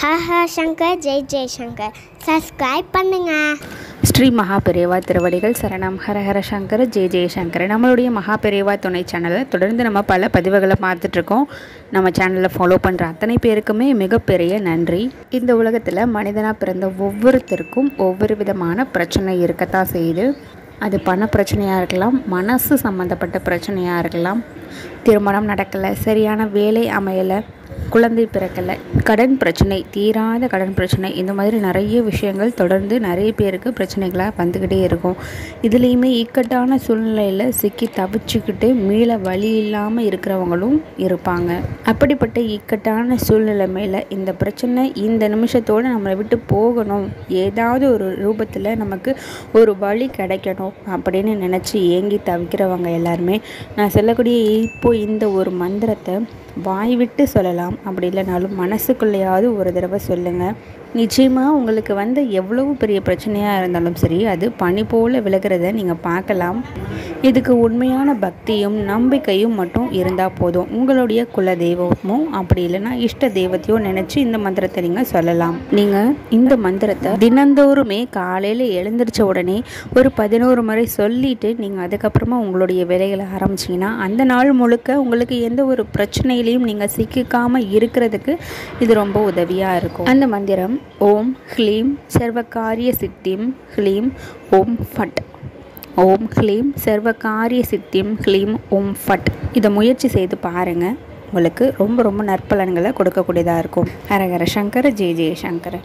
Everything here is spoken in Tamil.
ஹர சங்கர் ஜெய் ஜெய்சங்கர் சப்ஸ்கிரைப் பண்ணுங்க. ஸ்ரீ மகாபெரிவா திருவடிகள் சரணம். ஹரஹர சங்கர் ஜெய் ஜெய்சங்கர். நம்மளுடைய மகாபெரிவா துணை சேனலில் தொடர்ந்து நம்ம பல பதிவுகளை பார்த்துட்ருக்கோம். நம்ம சேனலில் ஃபாலோ பண்ணுற அத்தனை பேருக்குமே மிகப்பெரிய நன்றி. இந்த உலகத்தில் மனிதனாக பிறந்த ஒவ்வொருத்தருக்கும் ஒவ்வொரு விதமான பிரச்சனை இருக்கத்தான் செய்யுது. அது பண பிரச்சனையாக இருக்கலாம், மனசு சம்மந்தப்பட்ட பிரச்சனையாக இருக்கலாம், திருமணம் நடக்கலை, சரியான வேலை அமையலை, குழந்தை பிறக்கலை, கடன் பிரச்சனை, தீராத கடன் பிரச்சனை, இந்த மாதிரி நிறைய விஷயங்கள் தொடர்ந்து நிறைய பேருக்கு பிரச்சனைகளாக வந்துக்கிட்டே இருக்கும். இதுலேயுமே இக்கட்டான சூழ்நிலையில் சிக்கி தவிச்சுக்கிட்டு மீள வழி இல்லாமல் இருக்கிறவங்களும் இருப்பாங்க. அப்படிப்பட்ட இக்கட்டான சூழ்நிலை மேலே இந்த பிரச்சனை இந்த நிமிஷத்தோடு நம்மளை விட்டு போகணும், ஏதாவது ஒரு ரூபத்தில் நமக்கு ஒரு வழி கிடைக்கணும் அப்படின்னு நினச்சி ஏங்கி தவிக்கிறவங்க எல்லாருமே நான் சொல்லக்கூடிய இப்போ இந்த ஒரு மந்திரத்தை வாய் விட்டு சொல்லலாம், அப்படி இல்லைனாலும் மனசுக்குள்ளேயாவது ஒரு தடவை சொல்லுங்கள். நிச்சயமாக உங்களுக்கு வந்து எவ்வளவு பெரிய பிரச்சனையாக இருந்தாலும் சரி, அது பனி போல் விலகிறத நீங்கள் பார்க்கலாம். இதுக்கு உண்மையான பக்தியும் நம்பிக்கையும் மட்டும் இருந்தால் போதும். உங்களுடைய குல தெய்வமோ அப்படி இல்லைன்னா இஷ்ட தெய்வத்தையோ நினச்சி இந்த மந்திரத்தை நீங்கள் சொல்லலாம். நீங்கள் இந்த மந்திரத்தை தினந்தோறுமே காலையில் எழுந்திரிச்ச உடனே ஒரு 11 முறை சொல்லிவிட்டு நீங்கள் அதுக்கப்புறமா உங்களுடைய வேலைகளை ஆரம்பிச்சிங்கன்னா அந்த நாள் முழுக்க உங்களுக்கு எந்த ஒரு பிரச்சனையிலையும் நீங்கள் சிக்கிக்காமல் இருக்கிறதுக்கு இது ரொம்ப உதவியாக இருக்கும். அந்த மந்திரம் ஓம் ஹ்லீம் சர்வகாரிய சித்திம் ஹ்லீம் ஓம் ஃபட். ஓம் ஹ்லீம் சர்வகாரிய சித்திம் ஹ்லீம் ஓம் ஃபட். இதை முயற்சி செய்து பாருங்கள். உங்களுக்கு ரொம்ப ரொம்ப நற்பலன்களை கொடுக்கக்கூடியதாக இருக்கும். ஹரஹர சங்கர ஜெய் ஜெய்சங்கர்.